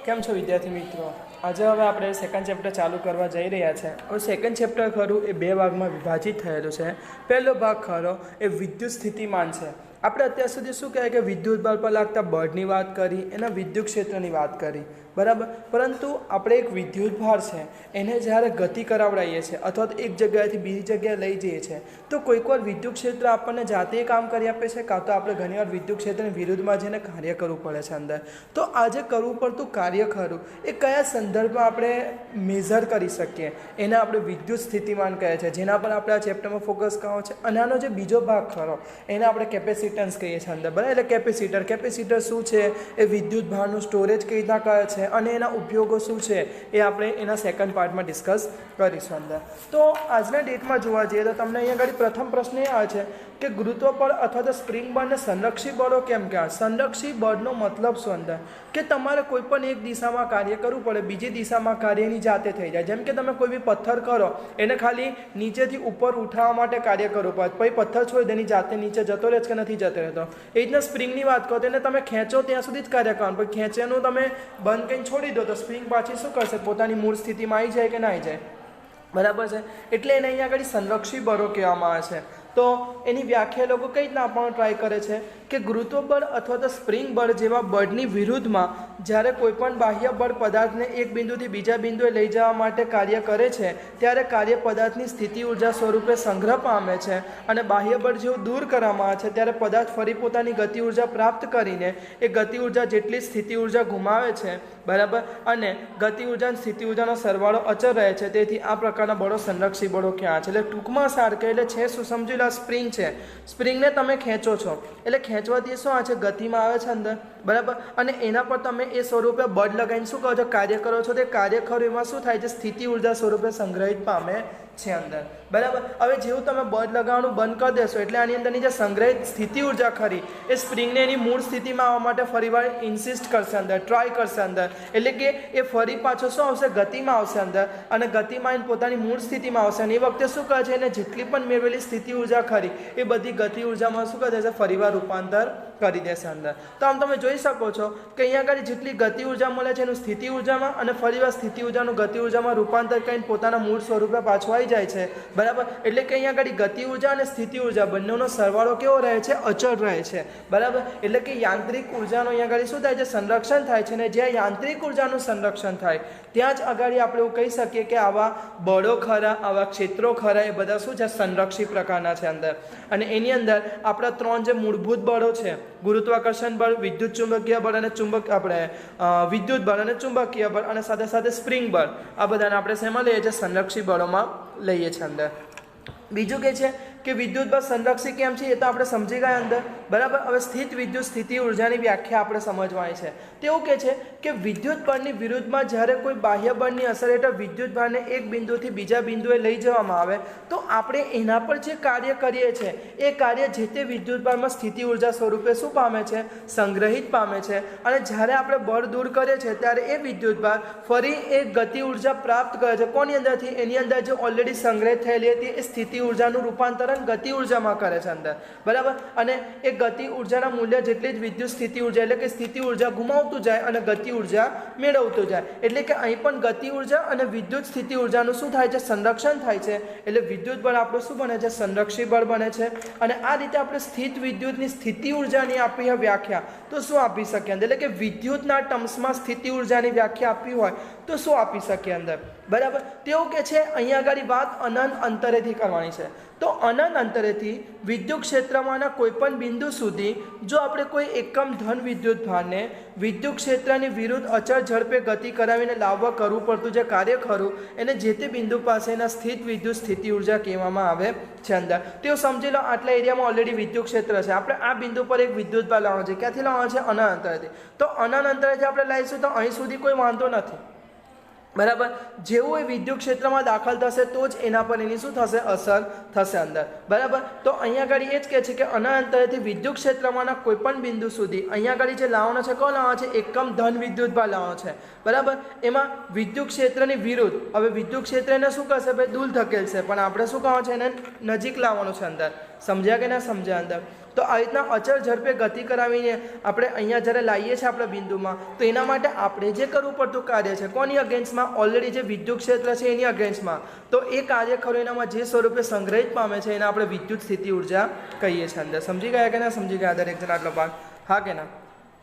કેમ છો વિદ્યાર્થી મિત્રો? આજે હવે આપણે સેકન્ડ ચેપ્ટર ચાલુ કરવા જઈ રહ્યા છે. હવે સેકન્ડ ચેપ્ટર ખરું એ બે ભાગમાં વિભાજિત થયેલું છે. પહેલો ભાગ ખરો એ વિદ્યુત સ્થિતિમાન છે. આપણે અત્યાર સુધી શું કહેવાય કે વિદ્યુત બળ પર લાગતા બળની વાત કરી, એના વિદ્યુત ક્ષેત્રની વાત કરી, બરાબર. પરંતુ આપણે એક વિદ્યુત ભાર છે એને જ્યારે ગતિ કરાવડાવીએ છીએ અથવા તો એક જગ્યાએથી બીજી જગ્યાએ લઈ જઈએ છીએ તો કોઈકવાર વિદ્યુત ક્ષેત્ર આપણને જાતે કામ કરી આપે છે, કાં તો આપણે ઘણીવાર વિદ્યુત ક્ષેત્રની વિરુદ્ધમાં જઈને કાર્ય કરવું પડે છે અંદર. તો આજે કરવું પડતું કાર્ય ખરું એ કયા સંદર્ભમાં આપણે મેઝર કરી શકીએ એને આપણે વિદ્યુત સ્થિતિમાન કહે છે, જેના પર આપણે આ ચેપ્ટરમાં ફોકસ કરવો છે. અને આનો જે બીજો ભાગ ખરો એને આપણે કેપેસિટન્સ કહીએ છીએ અંદર, બરાબર. એટલે કેપેસિટર શું છે, એ વિદ્યુત ભારનું સ્ટોરેજ કઈ રીતના કરે છે અને એના ઉપયોગો શું છે એ આપણે એના સેકન્ડ પાર્ટમાં ડિસ્કસ કરીશું અંદર. તો આજના ડેટમાં જોવા જઈએ તો તમને અહીંયા આગળ પ્રથમ પ્રશ્ન એ આવે છે કે ગુરુત્વ બળ અથવા તો સ્પ્રિંગ બળને સંરક્ષી બળો કેમ કહેવાય? સંરક્ષી બળનો મતલબ શું અંદર કે તમારે કોઈ પણ એક દિશામાં કાર્ય કરવું પડે, બીજી દિશામાં કાર્યની જાતે થઈ જાય. જેમ કે તમે કોઈ બી પથ્થર કરો એને ખાલી નીચેથી ઉપર ઉઠાવવા માટે કાર્ય કરવું પડે, પછી પથ્થર છોડી દે એની જાતે નીચે જતો રહે કે નથી જતો રહેતો. એ રીતના સ્પ્રિંગની વાત કરો તો એને તમે ખેંચો ત્યાં સુધી જ કાર્ય કરવાનું, પણ ખેંચેનું તમે બંધ કરીને છોડી દો તો સ્પ્રિંગ પાછી શું કરશે? પોતાની મૂળ સ્થિતિમાં આવી જાય કે ના આવી જાય, બરાબર છે. એટલે એને અહીંયા આગળ સંરક્ષી બળો કહેવામાં આવે છે. તો એની વ્યાખ્યા લોકો કઈ રીતના આપવાનો ટ્રાય કરે છે કે ગુરુત્વ બળ અથવા તો સ્પ્રિંગ બળ જેવા બળની વિરુદ્ધમાં જ્યારે કોઈ પણ બાહ્ય બળ પદાર્થને એક બિંદુથી બીજા બિંદુએ લઈ જવા માટે કાર્ય કરે છે ત્યારે કાર્ય પદાર્થની સ્થિતિ ઉર્જા સ્વરૂપે સંગ્રહ પામે છે, અને બાહ્ય બળ જેવું દૂર કરવામાં આવે છે ત્યારે પદાર્થ ફરી પોતાની ગતિ ઉર્જા પ્રાપ્ત કરીને એ ગતિ ઉર્જા જેટલી સ્થિતિ ઉર્જા ગુમાવે છે, બરાબર, અને ગતિ ઉર્જા અને સ્થિતિ ઉર્જાનો સરવાળો અચળ રહે છે. તેથી આ પ્રકારના બળો સંરક્ષી બળો ક્યાં છે? એટલે ટૂંકમાં સાર કે એટલે છે શું સમજી લો, સ્પ્રિંગ છે, સ્પ્રિંગને તમે ખેંચો છો એટલે ખેંચવાથી શું આવે છે? ગતિમાં આવે છે અંદર, બરાબર. અને એના પર તમે એ સ્વરૂપે બળ લગાવીને શું કરો છો? કાર્ય કરો છો. તે કાર્ય ખરું એમાં શું થાય છે? સ્થિતિ ઉર્જા સ્વરૂપે સંગ્રહિત પામે છે અંદર, બરાબર. હવે જેવું તમે બળ લગાવવાનું બંધ કરી દેશો એટલે આની અંદરની જે સંગ્રહિત સ્થિતિ ઉર્જા ખરી એ સ્પ્રિંગને એની મૂળ સ્થિતિમાં આવવા માટે ફરીવાર ઇન્સિસ્ટ કરશે અંદર, ટ્રાય કરશે અંદર. એટલે કે એ ફરી પાછો શું આવશે? ગતિમાં આવશે અંદર, અને ગતિમાં એને પોતાની મૂળ સ્થિતિમાં આવશે. અને એ વખતે શું કરે છે? એને જેટલી પણ મેળવેલી સ્થિતિ ઉર્જા ખરી એ બધી ગતિ ઉર્જામાં શું કરે છે? ફરીવાર રૂપાંતર કરી દેશે અંદર. તો આમ તમે જોઈ શકો છો કે અહીંયા આગળ જેટલી ગતિ ઉર્જા મળે છે એનું સ્થિતિ ઉર્જામાં, અને ફરીવાર સ્થિતિ ઉર્જાનું ગતિ ઉર્જામાં રૂપાંતર કરીને પોતાના મૂળ સ્વરૂપે પાછું આવી જાય છે, બરાબર. એટલે કે અહીંયા આગળ ગતિ ઉર્જા અને સ્થિતિ ઉર્જા બંનેનો સરવાળો કેવો રહે છે? અચળ રહે છે, બરાબર. એટલે કે યાંત્રિક ઉર્જાનો અહીંયા આગળ શું થાય છે? સંરક્ષણ થાય છે. અને જ્યાં યાંત્રિક ઉર્જાનું સંરક્ષણ થાય ત્યાં જ આગળ આપણે એવું કહી શકીએ કે આવા બળો ખરા, આવા ક્ષેત્રો ખરા, એ બધા શું છે? સંરક્ષી પ્રકારના છે અંદર. અને એની અંદર આપણા ત્રણ જે મૂળભૂત બળો છે, ગુરુત્વાકર્ષણ બળ, વિદ્યુત ચુંબકીય બળ અને વિદ્યુત બળ અને ચુંબકીય બળ, અને સાથે સાથે સ્પ્રિંગ બળ, આ બધાને આપણે શેમાં લઈએ છીએ? સંરક્ષી બળોમાં લઈએ છીએ અંદર. બીજું કે છે કે વિદ્યુત બળ સંરક્ષી કેમ છે એ તો આપણે સમજી ગયા અંદર, બરાબર. હવે સ્થિત વિદ્યુત સ્થિતિ ઉર્જાની વ્યાખ્યા આપણે સમજવાની છે. તેવું કે છે કે વિદ્યુત બળની વિરુદ્ધમાં જ્યારે કોઈ બાહ્ય બળની અસર હેઠળ વિદ્યુત ભારને એક બિંદુથી બીજા બિંદુએ લઈ જવામાં આવે તો આપણે એના પર જે કાર્ય કરીએ છીએ એ કાર્ય જે તે વિદ્યુત ભારમાં સ્થિતિ ઉર્જા સ્વરૂપે શું પામે છે? સંગ્રહિત પામે છે. અને જ્યારે આપણે બળ દૂર કરીએ છીએ ત્યારે એ વિદ્યુત ભાર ફરી એ ગતિ ઉર્જા પ્રાપ્ત કરે છે. કોની અંદરથી? એની અંદર જે ઓલરેડી સંગ્રહિત થયેલી હતી એ સ્થિતિ ઉર્જાનું રૂપાંતરણ ગતિ ઉર્જામાં કરે છે અંદર, બરાબર. અને એ ગતિ ઉર્જાના મૂલ્ય જેટલી જ વિદ્યુત સ્થિતિ ઉર્જા, એટલે કે સ્થિતિ ઉર્જા ગુમાવતું જાય અને ગતિ ઉર્જા મેળવતું જાય. એટલે કે અહીં પણ ગતિ ઉર્જા અને વિદ્યુત સ્થિતિ ઉર્જાનું શું થાય છે? સંરક્ષણ થાય છે. એટલે વિદ્યુત બળ આપણું શું બને છે? સંરક્ષી બળ બને છે. અને આ રીતે આપણે સ્થિત વિદ્યુતની સ્થિતિ ઉર્જાની આપી વ્યાખ્યા તો શું આપી શકીએ અંદર? એટલે કે વિદ્યુતના ટર્મ્સમાં સ્થિતિ ઉર્જાની વ્યાખ્યા આપવી હોય તો શું આપી શકીએ અંદર, બરાબર. તેવું કે છે અહીંયા આગળ વાત અનંત અંતરેથી કરવાની છે. તો અનંત અંતરેથી વિદ્યુત ક્ષેત્રમાંના કોઈ પણ બિંદુ સુધી જો આપણે કોઈ એકમ ધન વિદ્યુત ભારને વિદ્યુત ક્ષેત્રની વિરુદ્ધ અચળ ઝડપે ગતિ કરાવીને લાવવા કરવું પડતું જે કાર્ય ખરું એને જે તે બિંદુ પાસેના સ્થિત વિદ્યુત સ્થિતિ ઉર્જા કહેવામાં આવે છે અંદર. તેઓ સમજી લો આટલા એરિયામાં ઓલરેડી વિદ્યુત ક્ષેત્ર છે, આપણે આ બિંદુ પર એક વિદ્યુત ભાર લાવવાનો છે. ક્યાંથી લાવવાનો છે? અનંત અંતરેથી. તો અનંત અંતરેથી આપણે લાવીશું તો અહીં સુધી કોઈ વાંધો નથી, બરાબર. જેવું એ વિદ્યુત ક્ષેત્રમાં દાખલ થશે તો જ એના પર એની શું થશે? અસર થશે અંદર, બરાબર. તો અહીંયા આગળ એ જ કહે છે કે અનંત અંતરેથી વિદ્યુત ક્ષેત્રમાંના કોઈ પણ બિંદુ સુધી અહીંયા આગળ જે લાવવાનો છે કોણ લાવવાનો છે? એકમ ધન વિદ્યુત ભાર લાવવાનો છે, બરાબર. એમાં વિદ્યુત ક્ષેત્રની વિરુદ્ધ, હવે વિદ્યુત ક્ષેત્ર એને શું કરશે? ભાઈ દૂર ધકેલશે, પણ આપણે શું કરવાનું છે? એને નજીક લાવવાનું છે અંદર. સમજ્યા કે ના સમજ્યા અંદર? તો આ રીતના અચળ ઝડપે ગતિ કરાવીને આપણે અહીંયા જ્યારે લાવીએ છીએ આપણા બિંદુમાં, તો એના માટે આપણે જે કરવું પડતું કાર્ય છે કોની અગેન્સ્ટમાં, ઓલરેડી જે વિદ્યુત ક્ષેત્ર છે એની અગેન્સ્ટમાં, તો એ કાર્ય ખરું એનામાં જે સ્વરૂપે સંગ્રહિત પામે છે એને આપણે વિદ્યુત સ્થિતિ ઉર્જા કહીએ છીએ અંદર. સમજી ગયા કે ના સમજી ગયા દરેક જણ આટલો ભાગ? હા કે ના?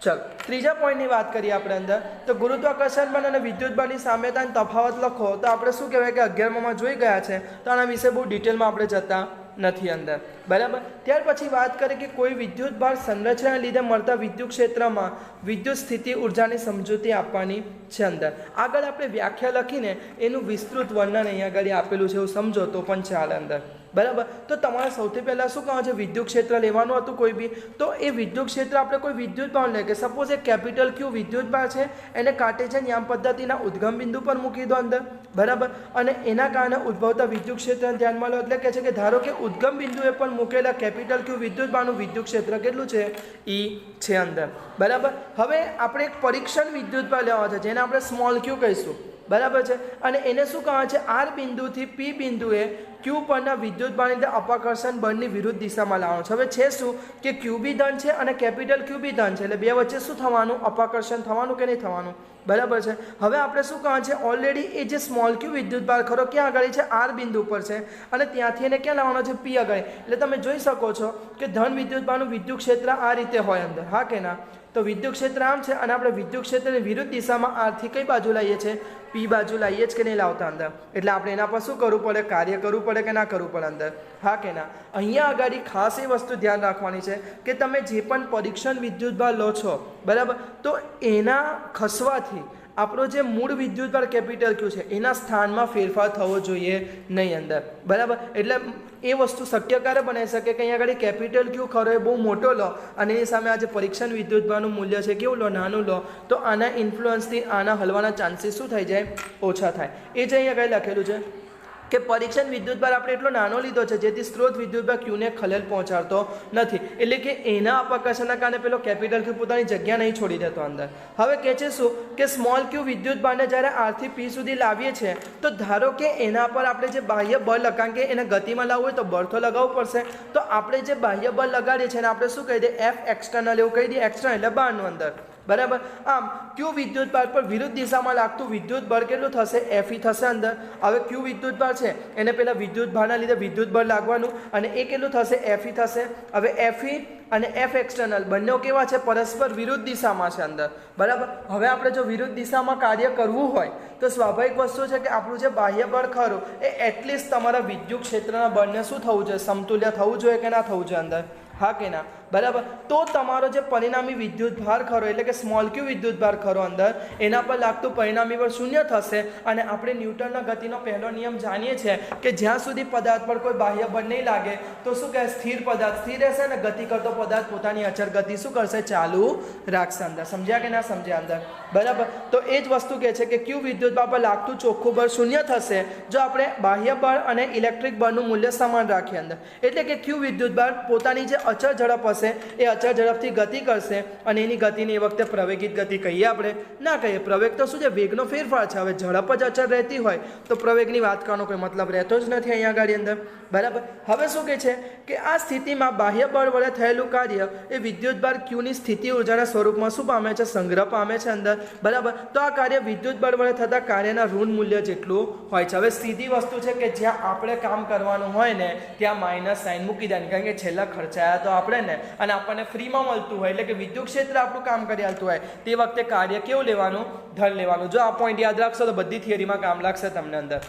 ચલો ત્રીજા પોઈન્ટની વાત કરીએ આપણે અંદર. તો ગુરુત્વાકર્ષણ બળ અને વિદ્યુત બળની સામ્યતા તફાવત લખો. તો આપણે શું કહેવાય કે 11માં જોઈ ગયા છે, તો આના વિશે બહુ ડિટેલમાં આપણે જતા નથી અંદર, બરાબર. ત્યાર પછી વાત કરીએ કે કોઈ વિદ્યુત ભાર સંરચનાને લીધે મળતા વિદ્યુત ક્ષેત્રમાં વિદ્યુત સ્થિતિ ઉર્જાની સમજૂતી આપવાની છે અંદર. આગળ આપણે વ્યાખ્યા લખીને એનું વિસ્તૃત વર્ણન અહીંયા આગળ આપેલું છે, એવું સમજો તો પણ ચાલે અંદર, બરાબર. તો તમારે સૌથી પહેલાં શું કહે છે, વિદ્યુત ક્ષેત્ર લેવાનું હતું કોઈ બી, તો એ વિદ્યુત ક્ષેત્ર આપણે કોઈ વિદ્યુત ભાર લે કે સપોઝ એક કેપિટલ ક્યુ વિદ્યુત ભાર છે, એને કાર્ટેશિયન યામ પદ્ધતિના ઉદ્ગમ બિંદુ પર મૂકી દો અંદર, બરાબર. અને એના કારણે ઉદ્ભવતા વિદ્યુત ક્ષેત્રને ધ્યાનમાં લો, એટલે કે છે કે ધારો કે ઉદ્ગમ બિંદુએ પણ મૂકેલા કેપિટલ ક્યુ વિદ્યુત ભારનું વિદ્યુત ક્ષેત્ર કેટલું છે, ઈ છે અંદર, બરાબર. હવે આપણે એક પરીક્ષણ વિદ્યુત ભાર લેવા છે જેને આપણે સ્મોલ ક્યુ કહીશું, બરાબર છે. અને એને શું કહે છે, આર બિંદુથી પી બિંદુએ ક્યુ પરના વિદ્યુત ભારની લીધે અપાકર્ષણ બળની વિરુદ્ધ દિશામાં લાવવાનું છે. હવે છે શું કે ક્યુ બી ધન છે અને કેપિટલ ક્યુ બી ધન છે, એટલે બે વચ્ચે શું થવાનું, અપાકર્ષણ થવાનું કે નહીં થવાનું, બરાબર છે. હવે આપણે શું કહે છે, ઓલરેડી એ જે સ્મોલ ક્યુ વિદ્યુત ભાર ખરો ક્યાં આગળ છે, આર બિંદુ પર છે, અને ત્યાંથી એને ક્યાં લાવવાનો છે, પી આગળ. એટલે તમે જોઈ શકો છો કે ધન વિદ્યુત ભારનું વિદ્યુત ક્ષેત્ર આ રીતે હોય અંદર, હા કે ના? તો વિદ્યુત ક્ષેત્ર આમ છે અને આપણે વિદ્યુત ક્ષેત્રની વિરુદ્ધ દિશામાં આરથી કઈ બાજુ લાવીએ છીએ, પી બાજુ લાવીએ જ કે નહીં લાવતા અંદર. એટલે આપણે એના પર શું કરવું પડે, કાર્ય કરવું પડે કે ના કરવું પડે અંદર, હા કે ના? અહીંયા આગળ ખાસ એ વસ્તુ ધ્યાન રાખવાની છે કે તમે જે પણ પરીક્ષણ વિદ્યુત ભાર લો છો, બરાબર, તો એના ખસવાથી આપણો જે મૂળ વિદ્યુત ભાર કેપિટલ ક્યુ છે એના સ્થાનમાં ફેરફાર થવો જોઈએ નહીં અંદર, બરાબર. એટલે એ વસ્તુ શક્ય ક્યારે બનાવી શકે કે અહીંયા આગળ કેપિટલ ક્યુ ખરો એ બહુ મોટો લો અને એની સામે આ જે પરીક્ષણ વિદ્યુત ભારનું મૂલ્ય છે કેવું લો, નાનું લો, તો આના ઇન્ફ્લુઅન્સથી આના હલવાના ચાન્સીસ શું થઈ જાય, ઓછા થાય. એ જ અહીંયા આગળ લખેલું છે કે પરીક્ષણ વિદ્યુત ભાર આપણે એટલો નાનો લીધો છે જેથી સ્ત્રોત વિદ્યુત ભાર ક્યુને ખલેલ પહોંચાડતો નથી, એટલે કે એના અપાકર્ષણના કારણે પેલો કેપિટલ ક્યુ પોતાની જગ્યા નહીં છોડી દેતો અંદર. હવે કહે છે શું કે સ્મોલ ક્યુ વિદ્યુત ભારને જ્યારે આરથી પી સુધી લાવીએ છીએ, તો ધારો કે એના પર આપણે જે બાહ્ય બળ, કારણ કે એને ગતિમાં લાવવું હોય તો બળ તો લગાવવું પડશે, તો આપણે જે બાહ્ય બળ લગાડીએ છીએ એને આપણે શું કહી દઈએ, એફ એક્સટર્નલ એવું કહી દઈએ, એક્સટર્નલ એટલે બહારનું અંદર, બરાબર. આમ ક્યુ વિદ્યુત ભાર પર વિરુદ્ધ દિશામાં લાગતું વિદ્યુત બળ કેટલું થશે, એફઈ થશે અંદર. હવે ક્યુ વિદ્યુત ભાર છે એને પહેલાં વિદ્યુત ભારના લીધે વિદ્યુત બળ લાગવાનું અને એ કેટલું થશે, એફઈ થશે. હવે એફઈ અને એફ એક્સટર્નલ બંને કેવા છે, પરસ્પર વિરુદ્ધ દિશામાં છે અંદર, બરાબર. હવે આપણે જો વિરુદ્ધ દિશામાં કાર્ય કરવું હોય તો સ્વાભાવિક વસ્તુ છે કે આપણું જે બાહ્ય બળ ખરું એ એટલીસ્ટ તમારા વિદ્યુત ક્ષેત્રના બળને શું થવું જોઈએ, સમતુલ્ય થવું જોઈએ કે ના થવું જોઈએ અંદર, હા કે ના, બરાબર. તો તમારો જે પરિણામી વિદ્યુત ભાર ખરો એટલે કે સ્મોલ ક્યુ વિદ્યુત ભાર ખરો અંદર એના પર લાગતું પરિણામી બળ શૂન્ય થશે. અને આપણે ન્યૂટનના ગતિનો પહેલો નિયમ જાણીએ છીએ કે જ્યાં સુધી પદાર્થ પર કોઈ બાહ્ય બળ નહીં લાગે તો શું કહે, સ્થિર પદાર્થ સ્થિર રહેશે અને ગતિ કરતો પદાર્થ પોતાની અચળ ગતિ શું કરશે, ચાલુ રાખશે અંદર. સમજ્યા કે ના સમજ્યા અંદર, બરાબર. તો એ જ વસ્તુ કહે છે કે ક્યુ વિદ્યુત ભાર પર લાગતું ચોખ્ખું બળ શૂન્ય થશે જો આપણે બાહ્ય બળ અને ઇલેક્ટ્રિક બળનું મૂલ્ય સમાન રાખીએ અંદર. એટલે કે ક્યુ વિદ્યુત ભાર પોતાની જે અચળ ઝડપ હશે એ અચળ ઝડપથી ગતિ કરશે અને એની ગતિને એ વખતે પ્રવેગિત ગતિ કહીએ આપણે, ના કહીએ. પ્રવેગ તો શું છે, વેગનો ફેરફાર છે. હવે ઝડપ જ અચળ રહેતી હોય તો પ્રવેગની વાત કરવાનો કોઈ મતલબ રહેતો જ નથી અહીંયા આગળ અંદર, બરાબર. હવે શું કહે છે કે આ સ્થિતિમાં બાહ્ય બળ વડે થયેલું કાર્ય એ વિદ્યુત ભાર ક્યુની સ્થિતિ ઉર્જાના સ્વરૂપમાં શું પામે છે, સંગ્રહ પામે છે અંદર, બરાબર. તો આ કાર્ય વિદ્યુત બળ વડે થતા કાર્યના ઋણ મૂલ્ય જેટલું હોય છે. હવે સીધી વસ્તુ છે કે જ્યાં આપણે કામ કરવાનું હોય ને ત્યાં માઇનસ સાઇન મૂકી દેવાની, કારણ કે છેલ્લા ખર્ચાયા તો આપણે ને અને આપણને ફ્રીમાં મળતું હોય એટલે કે વિદ્યુત ક્ષેત્ર આપણું કામ કરી આવતું હોય તે વખતે કાર્ય કેવું લેવાનું, ધન લેવાનું. જો આ પોઈન્ટ યાદ રાખશો તો બધી થિયરીમાં કામ લાગશે તમને અંદર,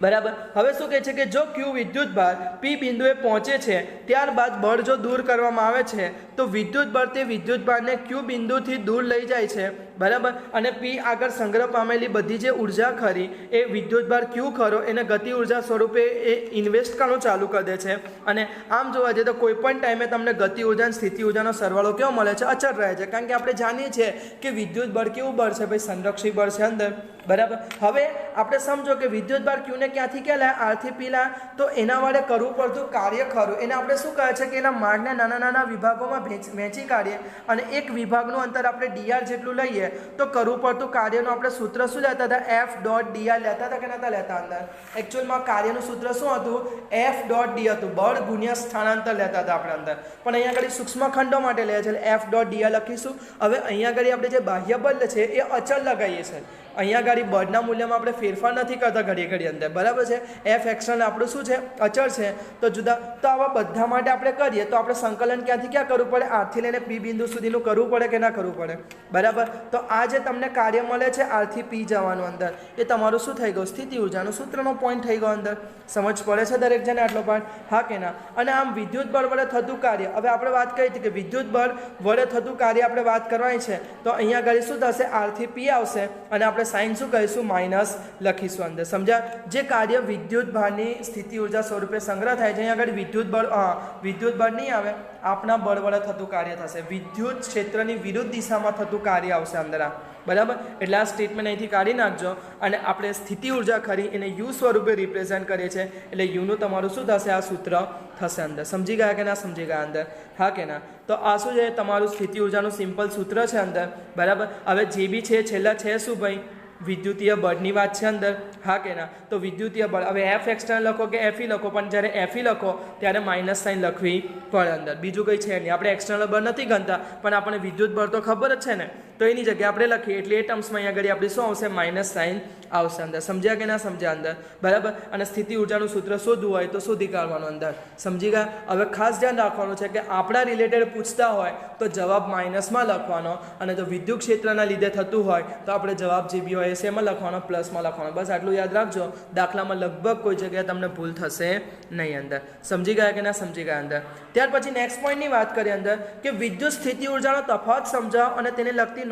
બરાબર. હવે શું કહે છે કે જો ક્યુ વિદ્યુત ભાર પી બિંદુએ પહોંચે છે ત્યારબાદ બળ જો દૂર કરવામાં આવે છે તો વિદ્યુત બળ તે વિદ્યુત ભારને ક્યુ બિંદુથી દૂર લઈ જાય છે, બરાબર. અને પી આગળ સંગ્રહ પામેલી બધી જે ઉર્જા ખરી એ વિદ્યુત ભાર ક્યુ ખરો એને ગતિ ઉર્જા સ્વરૂપે એ ઇન્વેસ્ટ કરવાનું ચાલુ કરી દે છે. અને આમ જોવા જઈએ તો કોઈ પણ ટાઈમે તમને ગતિ ઉર્જા અને સ્થિતિ ઉર્જાનો સરવાળો કેવો મળે છે, અચળ રહે છે. કારણ કે આપણે જાણીએ છીએ કે વિદ્યુત બળ કેવું બળ છે ભાઈ, સંરક્ષિત બળ છે અંદર, બરાબર. હવે આપણે સમજો કે વિદ્યુત ભાર ક્યુને ક્યાંથી ક્યાં લાય, આરથી પી લાય, તો એના વડે કરવું પડતું કાર્ય ખરું એને આપણે શું કહે છે કે એના માર્ગને નાના નાના વિભાગોમાં વહેંચી કાઢીએ અને એક વિભાગનું અંતર આપણે ડીઆર જેટલું લઈએ જોઈએ તો કરવું પડતું કાર્યનું આપણે સૂત્ર શું લેતા હતા? એફ ડોટ ડી આર લેતા હતા કે નહોતા લેતા? અંદર એકચ્યુઅલમાં કાર્યનું સૂત્ર શું હતું? એફ ડોટ ડી હતું, બળ ગુણ્યા સ્થાનાંતર લેતા હતા આપણે અંદર. પણ અહીંયા આગળ સૂક્ષ્મ ખંડો માટે લે છે, એફ ડોટ ડી આર લખીશું. હવે અહીંયા આગળ આપણે જે બાહ્ય બળ છે એ અચળ લગાવીએ છીએ. અહીંયા આગળ બળના મૂલ્યમાં આપણે ફેરફાર નથી કરતા ઘડી અંદર, બરાબર છે. એફ એક્સટર્નલ આપણું શું છે? અચળ છે. તો જુદા તો આવા બધા માટે આપણે કરીએ તો આપણે સંકલન ક્યાંથી ક્યાં કરવું પડે? આરથી લઈને પી બિંદુ સુધીનું કરવું પડે કે ના કરવું પડે? બરાબર. તો આ જે તમને કાર્ય મળે છે આરથી પી જવાનું અંદર, એ તમારું શું થઈ ગયું? સ્થિતિ ઉર્જાનું સૂત્રનો પોઈન્ટ થઈ ગયો અંદર. સમજ પડે છે દરેક જણે આટલો પાઠ? હા કે ના? અને આમ વિદ્યુત બળ વડે થતું કાર્ય, હવે આપણે વાત કરી હતી કે વિદ્યુત બળ વડે થતું કાર્ય આપણે વાત કરવાની છે. તો અહીંયા આગળ શું થશે? આરથી પી આવશે અને આપણે સાઇન શું કહીશું? માઇનસ લખીશું અંદર. સમજ્યા? જે કાર્ય વિદ્યુત ભારની સ્થિતિ ઉર્જા સ્વરૂપે સંગ્રહ થાય છે, અહીંયા આગળ વિદ્યુત બળ નહીં આવે, આપણા બળ વડે થતું કાર્ય થશે. વિદ્યુત ક્ષેત્રની વિરુદ્ધ દિશામાં થતું કાર્ય આવશે અંદર આ. બરાબર. એટલે આ સ્ટેટમેન્ટ અહીંથી કાઢી નાખજો. અને આપણે સ્થિતિ ઉર્જા ખરી એને યુ સ્વરૂપે રિપ્રેઝેન્ટ કરીએ છીએ, એટલે યુનું તમારું શું થશે? આ સૂત્ર થશે અંદર. સમજી ગયા કે ના સમજી ગયા અંદર? હા કે ના? તો આ શું છે? તમારું સ્થિતિ ઉર્જાનું સિમ્પલ સૂત્ર છે અંદર. બરાબર. હવે જે બી છે છેલ્લા છે શું ભાઈ? વિદ્યુતીય બળની વાત છે અંદર. હા કે ના? તો વિદ્યુતીય બળ, હવે એફ એક્સટર્નલ લખો કે એફઈ લખો, પણ જ્યારે એફઈ લખો ત્યારે માઇનસ સાઇન લખવી પડે અંદર. બીજું કંઈ છે નહીં. આપણે એક્સટર્નલ બળ નથી ગણતા, પણ આપણને વિદ્યુત બળ તો ખબર જ છે ને, તો એની જગ્યાએ આપણે લખીએ એટલે એ ટર્મ્સમાં અહીંયા આગળ આપણી શું આવશે? માઇનસ સાઇન આવશે અંદર. સમજ્યા કે ના સમજ્યા અંદર? બરાબર. અને સ્થિતિ ઉર્જાનું સૂત્ર શોધવું હોય તો શોધી કાઢવાનું અંદર. સમજી ગયા? હવે ખાસ ધ્યાન રાખવાનું છે કે આપણા રિલેટેડ પૂછતા હોય તો જવાબ માઇનસમાં લખવાનો, અને જો વિદ્યુત ક્ષેત્રના લીધે થતું હોય તો આપણે જવાબ જે બી હોય એ શેમાં લખવાનો? પ્લસમાં લખવાનો. બસ આટલું યાદ રાખજો. દાખલામાં લગભગ કોઈ જગ્યાએ તમને ભૂલ થશે નહીં અંદર. સમજી ગયા કે ના સમજી ગયા અંદર? ત્યાર પછી નેક્સ્ટ પોઈન્ટની વાત કરીએ અંદર કે વિદ્યુત સ્થિતિ ઉર્જાનો તફાવત સમજાવો અને તેને લગતી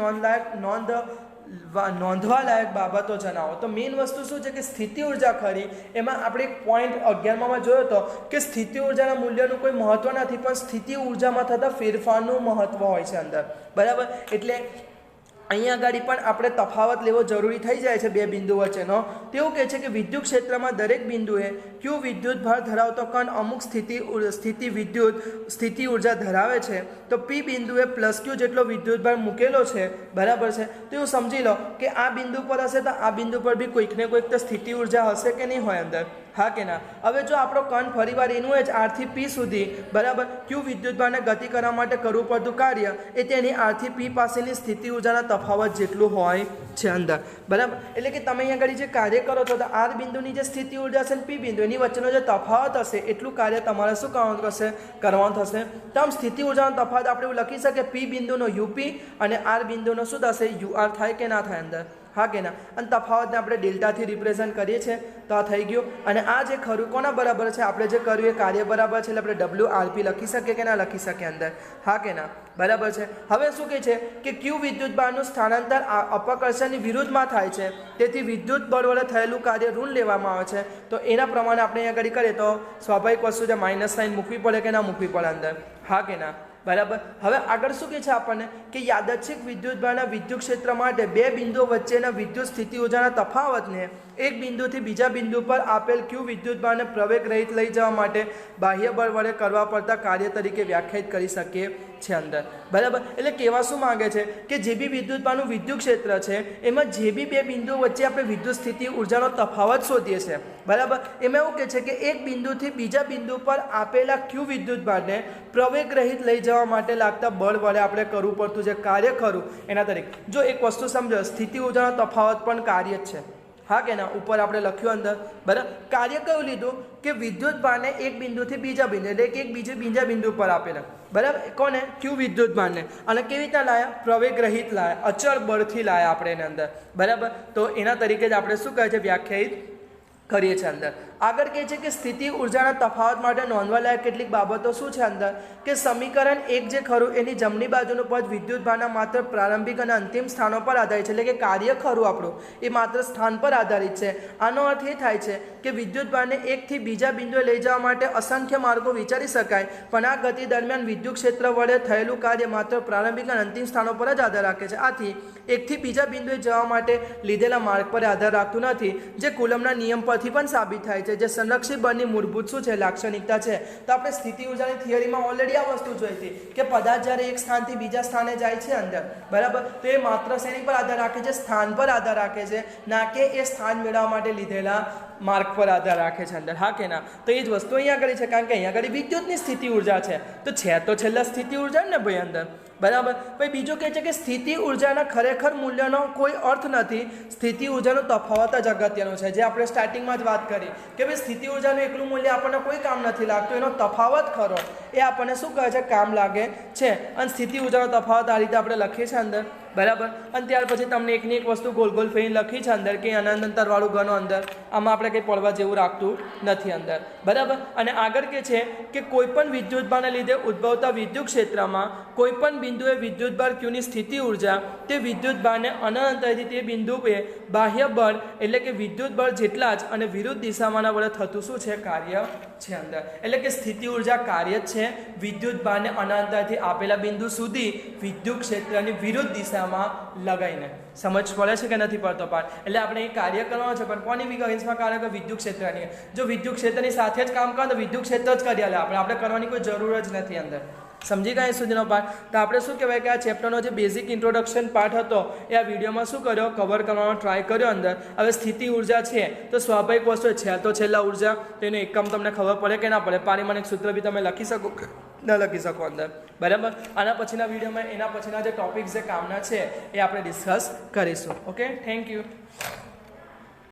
નોંધવા લાયક બાબતો જણાવો. તો મેઇન વસ્તુ શું છે કે સ્થિતિ ઉર્જા ખરી એમાં આપણે પોઈન્ટ 11માં જોયો હતો કે સ્થિતિ ઉર્જાના મૂલ્યનું કોઈ મહત્વ નથી, પણ સ્થિતિ ઉર્જામાં થતા ફેરફારનું મહત્વ હોય છે અંદર. બરાબર. એટલે અહીંયા આગળ પણ આપણે તફાવત લેવો જરૂરી થઈ જાય છે બે બિંદુ વચ્ચેનો. તેવું કહે છે કે વિદ્યુત ક્ષેત્રમાં દરેક બિંદુએ ક્યુ વિદ્યુત ભાર ધરાવતો કણ અમુક સ્થિતિ ઉર્જા ધરાવે છે, તો પી બિંદુએ પ્લસ ક્યુ જેટલો વિદ્યુત ભાર મૂકેલો છે. બરાબર છે. તો એવું સમજી લો કે આ બિંદુ પર હશે તો આ બિંદુ પર બી કોઈક ને કોઈક તો સ્થિતિ ઉર્જા હશે કે નહીં હોય અંદર? હા કે ના? હવે જો આપણો કણ ફરીવાર એનું જ આરથી પી સુધી, બરાબર, ક્યુ વિદ્યુતભારને ગતિ કરવા માટે કરવું પડતું કાર્ય એ તેની આરથી પી પાસેની સ્થિતિ ઉર્જાના તફાવત જેટલું હોય છે અંદર. બરાબર. એટલે કે તમે અહીંયા આગળ જે કાર્ય કરો છો તો આર બિંદુની જે સ્થિતિ ઉર્જા છે ને પી બિંદુ એની વચ્ચેનો જે તફાવત હશે એટલું કાર્ય તમારે શું કરવાનું થશે? તો આમ સ્થિતિ ઉર્જાનો તફાવત આપણે એવું લખી શકીએ પી બિંદુનો યુપી અને આર બિંદુનો શું થશે? યુઆર થાય કે ના થાય અંદર? હા કે ના? અને તફાવતને આપણે ડેલ્ટાથી રિપ્રેઝન્ટ કરીએ છીએ તો આ થઈ ગયું. અને આ જે ખરું કોના બરાબર છે? આપણે જે કર્યું એ કાર્ય બરાબર છે, એટલે આપણે ડબલ્યુ આરપી લખી શકીએ કે ના લખી શકીએ અંદર? હા કે ના? બરાબર છે. હવે શું કહે છે કે ક્યુ વિદ્યુત ભારનું સ્થાનાંતર અપકર્ષણની વિરુદ્ધમાં થાય છે, તેથી વિદ્યુત બળ વડે થયેલું કાર્ય ઋણ લેવામાં આવે છે. તો એના પ્રમાણે આપણે અહીંયા આગળ કરીએ તો સ્વાભાવિક વસ્તુ છે માઇનસ સાઇન મૂકવી પડે કે ના મૂકવી પડે અંદર? હા કે ના? બરાબર. હવે આગળ શું કહે છે આપણને કે યાદચ્છિક વિદ્યુતભારના વિદ્યુત ક્ષેત્ર માટે બે બિંદુઓ વચ્ચેના વિદ્યુત સ્થિતિ ઉર્જાના તફાવતને એક બિંદુથી બીજા બિંદુ પર આપેલ ક્યુ વિદ્યુતભારને પ્રવેગ રહિત લઈ જવા માટે બાહ્ય બળ વડે કરવા પડતા કાર્ય તરીકે વ્યાખ્યાયિત કરી શકીએ છે અંદર. બરાબર. એટલે કહેવા શું માંગે છે કે જે બી વિદ્યુતભારનું વિદ્યુત ક્ષેત્ર છે એમાં જે બી બે બિંદુઓ વચ્ચે આપણે વિદ્યુત સ્થિતિ ઉર્જાનો તફાવત શોધીએ છીએ. બરાબર. એમાં એવું કહે છે કે એક બિંદુથી બીજા બિંદુ પર આપેલા ક્યુ વિદ્યુતભારને પ્રવેગ રહિત લઈ જવા માટે લાગતા બળ વડે આપણે કરવું પડતું જે કાર્ય ખરું એના તરીકે. જો એક વસ્તુ સમજો, સ્થિતિ ઉર્જાનો તફાવત પણ કાર્ય જ છે. હા કે ના? ઉપર આપણે લખ્યું અંદર. બરાબર. કાર્ય કયું લીધું કે વિદ્યુતભારને એક બિંદુથી બીજા બિંદુ એટલે કે એક બીજા બિંદુ પર આપેલા. બરાબર. કોને? ક્યુ વિદ્યુતભારને. અને કેવી રીતે લાયા? પ્રવેગ રહિત લાયા, અચળ બળથી લાયા આપણે એની અંદર. બરાબર. તો એના તરીકે જ આપણે શું કહે છે? વ્યાખ્યાયિત કરીએ છીએ અંદર. આગળ કહે છે કે સ્થિતિ ઉર્જાના તફાવત માટે નોંધવા લાયક કેટલીક બાબતો શું છે અંદર કે સમીકરણ 1 જે ખરું એની જમણી બાજુનું પદ વિદ્યુતભારના માત્ર પ્રારંભિક અને અંતિમ સ્થાનો પર આધારિત છે. એટલે કે કાર્ય ખરું આપણું એ માત્ર સ્થાન પર આધારિત છે. આનો અર્થ એ થાય છે કે વિદ્યુતભારને એકથી બીજા બિંદુએ લઈ જવા માટે અસંખ્ય માર્ગો વિચારી શકાય, પણ આ ગતિ દરમિયાન વિદ્યુત ક્ષેત્ર વડે થયેલું કાર્ય માત્ર પ્રારંભિક અને અંતિમ સ્થાનો પર જ આધાર રાખે છે. આથી એકથી બીજા બિંદુએ જવા માટે લીધેલા માર્ગ પર આધાર રાખતું નથી, જે કુલમના નિયમ પર પરથી પણ સાબિત થાય છે. જે સંરક્ષિત બળની મૂળભૂત શું છે લાક્ષણિકતા છે. તો આપણે સ્થિતિ ઉર્જાની થિયરીમાં ઓલરેડી આ વસ્તુ જોઈ હતી કે પદાર્થ જ્યારે એક સ્થાનથી બીજા સ્થાને જાય છે અંદર, બરાબર, તો એ માત્ર શેની પર આધાર રાખે છે? સ્થાન પર આધાર રાખે છે, ના કે એ સ્થાન મેળવવા માટે લીધેલા માર્ગ પર આધાર રાખે છે અંદર. હા કે ના? તો એ જ વસ્તુ અહીંયા આગળ છે, કારણ કે અહીંયા આગળ વિદ્યુતની સ્થિતિ ઉર્જા છે, તો છે તો છેલ્લા સ્થિતિ ઉર્જા ને ભાઈ અંદર, બરાબર. પછી બીજું કહે છે કે સ્થિતિ ઉર્જાના ખરેખર મૂલ્યનો કોઈ અર્થ નથી, સ્થિતિ ઉર્જાનો તફાવત જ અગત્યનો છે. જે આપણે સ્ટાર્ટિંગમાં જ વાત કરી કે ભાઈ સ્થિતિ ઉર્જાનું એકલું મૂલ્ય આપણને કોઈ કામ નથી લાગતું, એનો તફાવત ખરો એ આપણને શું કહે છે? કામ લાગે છે. અને સ્થિતિ ઉર્જાનો તફાવત આ રીતે આપણે લખીએ છીએ અંદર, બરાબર. અને ત્યાર પછી તમને એકની એક વસ્તુ ગોલ ગોલ ફેરી લખી છે અંદર કે અનંત અંતરવાળું ઘનો અંદર, આમાં આપણે કંઈ પડવા જેવું રાખતું નથી અંદર, બરાબર. અને આગળ કે છે કે કોઈ પણ વિદ્યુતભારને લીધે ઉદ્ભવતા વિદ્યુત ક્ષેત્રમાં કોઈ પણ બિંદુએ વિદ્યુતભાર ક્યુની સ્થિતિ ઉર્જા તે વિદ્યુતભારને અનંત અંતરથી તે બિંદુએ બાહ્ય બળ એટલે કે વિદ્યુત બળ જેટલા જ અને વિરુદ્ધ દિશામાંના વડે થતું શું છે? કાર્ય છે અંદર. એટલે કે સ્થિતિ ઉર્જા કાર્ય જ છે વિદ્યુતભારને અનંત અંતરથી આપેલા બિંદુ સુધી વિદ્યુત ક્ષેત્રની વિરુદ્ધ દિશામાં લગાવીને. સમજ પડે છે કે નથી પડતો પાઠ? એટલે આપણે એ કાર્ય કરવાનું છે, પણ કોની વિગતમાં કાર્ય કરે? વિદ્યુત ક્ષેત્રની. જો વિદ્યુત ક્ષેત્રની સાથે જ કામ કરે તો વિદ્યુત ક્ષેત્ર જ કરી લે, આપણે કરવાની કોઈ જરૂર જ નથી અંદર. સમજી ગયા સુધીનો પાઠ? તો આપણે શું કહેવાય કે આ ચેપ્ટરનો જે બેઝિક ઇન્ટ્રોડક્શન પાર્ટ હતો એ આ વિડીયોમાં શું કર્યો? કવર કરવાનો ટ્રાય કર્યો અંદર. હવે સ્થિતિ ઉર્જા છે તો સ્વાભાવિક વસ્તુ છે તો છેલ્લા ઉર્જા, તો એનું એકમ તમને ખબર પડે કે ના પડે? પારિમાણિક સૂત્ર બી તમે લખી શકો ન લખી શકો અંદર, બરાબર. આના પછીના વિડીયોમાં એના પછીના જે ટોપિક્સ જે કામના છે એ આપણે ડિસ્કસ કરીશું. Okay, thank you.